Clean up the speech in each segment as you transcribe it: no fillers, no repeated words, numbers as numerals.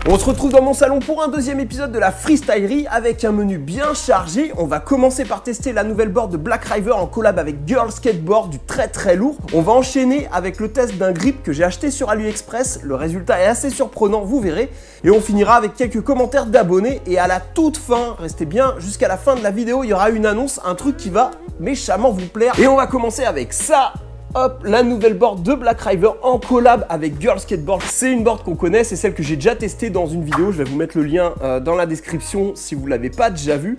On se retrouve dans mon salon pour un deuxième épisode de la freestylerie avec un menu bien chargé. On va commencer par tester la nouvelle board de Black River en collab avec Girl Skateboard, du très lourd. On va enchaîner avec le test d'un grip que j'ai acheté sur AliExpress. Le résultat est assez surprenant, vous verrez. Et on finira avec quelques commentaires d'abonnés. Et à la toute fin, restez bien jusqu'à la fin de la vidéo, il y aura une annonce, un truc qui va méchamment vous plaire. Et on va commencer avec ça. Hop, la nouvelle board de Black River en collab avec Girl Skateboard. C'est une board qu'on connaît, c'est celle que j'ai déjà testée dans une vidéo. Je vais vous mettre le lien dans la description si vous ne l'avez pas déjà vue.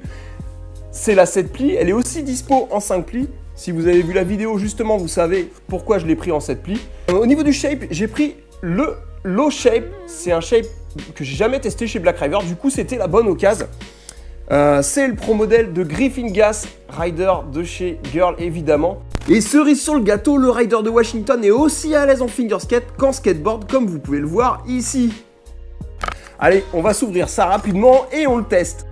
C'est la 7 plis, elle est aussi dispo en 5 plis. Si vous avez vu la vidéo, justement, vous savez pourquoi je l'ai pris en 7 plis. Au niveau du shape, j'ai pris le low shape. C'est un shape que j'ai jamais testé chez Black River. Du coup, c'était la bonne occasion. C'est le pro modèle de Griffin Gas Rider de chez Girl, évidemment. Et cerise sur le gâteau, le Rider de Washington est aussi à l'aise en fingerskate qu'en skateboard, comme vous pouvez le voir ici. Allez, on va s'ouvrir ça rapidement et on le teste.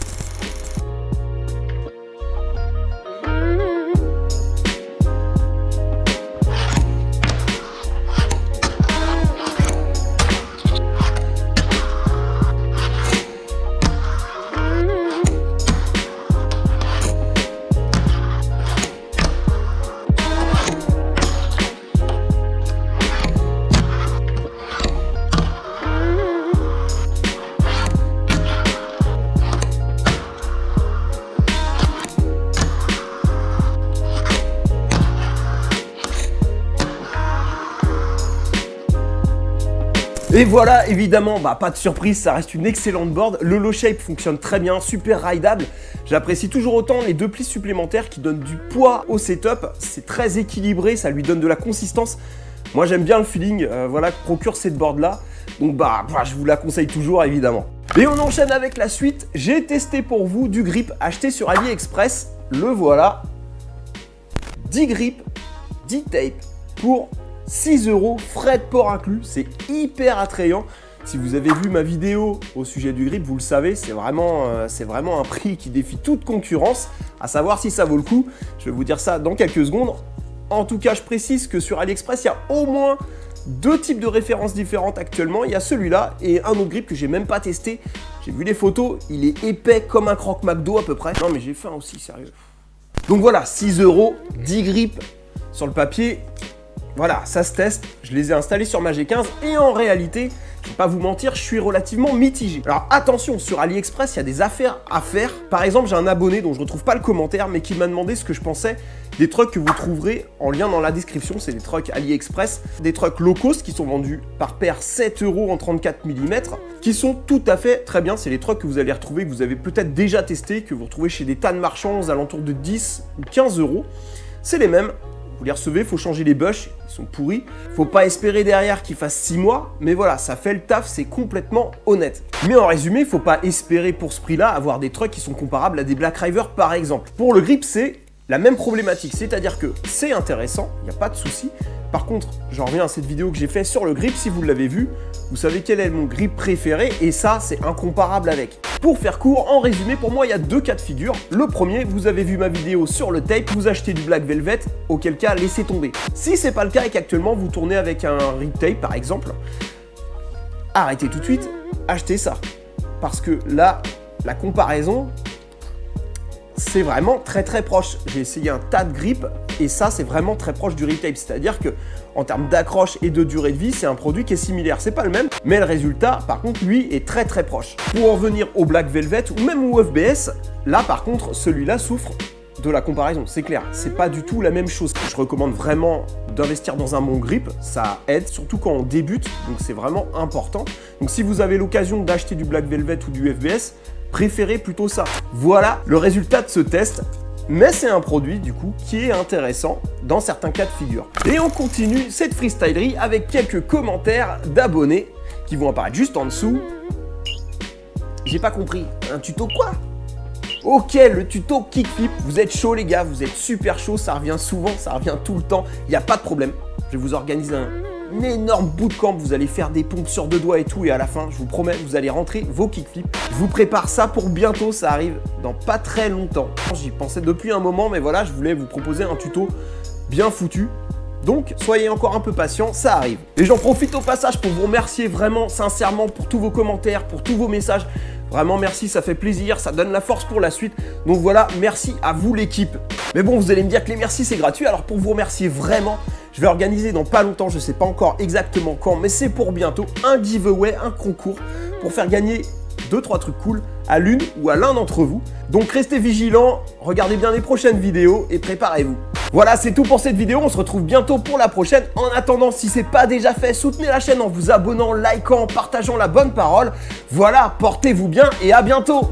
Et voilà, évidemment, pas de surprise, ça reste une excellente board. Le low shape fonctionne très bien, super rideable. J'apprécie toujours autant les deux plis supplémentaires qui donnent du poids au setup. C'est très équilibré, ça lui donne de la consistance. Moi, j'aime bien le feeling voilà, que procure cette board là. Donc je vous la conseille toujours, évidemment. Et on enchaîne avec la suite. J'ai testé pour vous du grip acheté sur AliExpress. Le voilà. 10 grips, 10 tapes pour 6 €, frais de port inclus, c'est hyper attrayant. Si vous avez vu ma vidéo au sujet du grip, vous le savez, c'est vraiment un prix qui défie toute concurrence, à savoir si ça vaut le coup. Je vais vous dire ça dans quelques secondes. En tout cas, je précise que sur AliExpress, il y a au moins deux types de références différentes actuellement. Il y a celui-là et un autre grip que j'ai même pas testé. J'ai vu les photos, il est épais comme un croque McDo à peu près. Non mais j'ai faim aussi, sérieux. Donc voilà, 6 €, 10 grips sur le papier. Voilà, ça se teste, je les ai installés sur ma G15 et en réalité, je vais pas vous mentir, je suis relativement mitigé. Alors attention, sur AliExpress, il y a des affaires à faire. Par exemple, j'ai un abonné dont je retrouve pas le commentaire, mais qui m'a demandé ce que je pensais des trucks que vous trouverez en lien dans la description. C'est des trucks AliExpress, des trucks low cost qui sont vendus par paire 7 € en 34 mm, qui sont tout à fait très bien. C'est les trucks que vous allez retrouver, que vous avez peut-être déjà testé, que vous retrouvez chez des tas de marchands aux alentours de 10 ou 15 €. C'est les mêmes. Vous les recevez, il faut changer les bushs, ils sont pourris. Faut pas espérer derrière qu'ils fassent 6 mois, mais voilà, ça fait le taf, c'est complètement honnête. Mais en résumé, il faut pas espérer pour ce prix-là avoir des trucks qui sont comparables à des Black River par exemple. Pour le grip, c'est la même problématique, c'est-à-dire que c'est intéressant, il n'y a pas de souci. Par contre, j'en reviens à cette vidéo que j'ai fait sur le grip, si vous l'avez vu, vous savez quel est mon grip préféré et ça, c'est incomparable avec. Pour faire court, en résumé, pour moi, il y a deux cas de figure. Le premier, vous avez vu ma vidéo sur le tape, vous achetez du Black Velvet, auquel cas, laissez tomber. Si c'est pas le cas et qu'actuellement, vous tournez avec un rip tape, par exemple, arrêtez tout de suite, achetez ça. Parce que là, la comparaison, c'est vraiment très proche. J'ai essayé un tas de grips et ça, c'est vraiment très proche du rip tape. C'est-à-dire que en termes d'accroche et de durée de vie, c'est un produit qui est similaire. C'est pas le même, mais le résultat, par contre, lui, est très proche. Pour en venir au Black Velvet ou même au FBS, là, par contre, celui-là souffre de la comparaison. C'est clair, c'est pas du tout la même chose. Je recommande vraiment d'investir dans un bon grip. Ça aide, surtout quand on débute, donc c'est vraiment important. Donc si vous avez l'occasion d'acheter du Black Velvet ou du FBS, préférez plutôt ça. Voilà le résultat de ce test. Mais c'est un produit du coup qui est intéressant dans certains cas de figure. Et on continue cette freestylerie avec quelques commentaires d'abonnés qui vont apparaître juste en dessous. J'ai pas compris, un tuto quoi? Ok, le tuto kickflip, vous êtes chaud les gars, vous êtes super chaud, ça revient souvent, ça revient tout le temps, il n'y a pas de problème. Je vais vous organiser un énorme bootcamp, vous allez faire des pompes sur deux doigts et tout, et à la fin, je vous promets, vous allez rentrer vos kickflips. Je vous prépare ça pour bientôt, ça arrive dans pas très longtemps. J'y pensais depuis un moment, mais voilà, je voulais vous proposer un tuto bien foutu. Donc soyez encore un peu patients, ça arrive. Et j'en profite au passage pour vous remercier vraiment sincèrement pour tous vos commentaires, pour tous vos messages. Vraiment merci, ça fait plaisir, ça donne la force pour la suite. Donc voilà, merci à vous l'équipe. Mais bon, vous allez me dire que les merci c'est gratuit, alors pour vous remercier vraiment, je vais organiser dans pas longtemps, je sais pas encore exactement quand, mais c'est pour bientôt, un giveaway, un concours pour faire gagner 2-3 trucs cool à l'une ou à l'un d'entre vous. Donc restez vigilants, regardez bien les prochaines vidéos et préparez-vous. Voilà, c'est tout pour cette vidéo, on se retrouve bientôt pour la prochaine. En attendant, si c'est pas déjà fait, soutenez la chaîne en vous abonnant, likant, partageant la bonne parole. Voilà, portez-vous bien et à bientôt.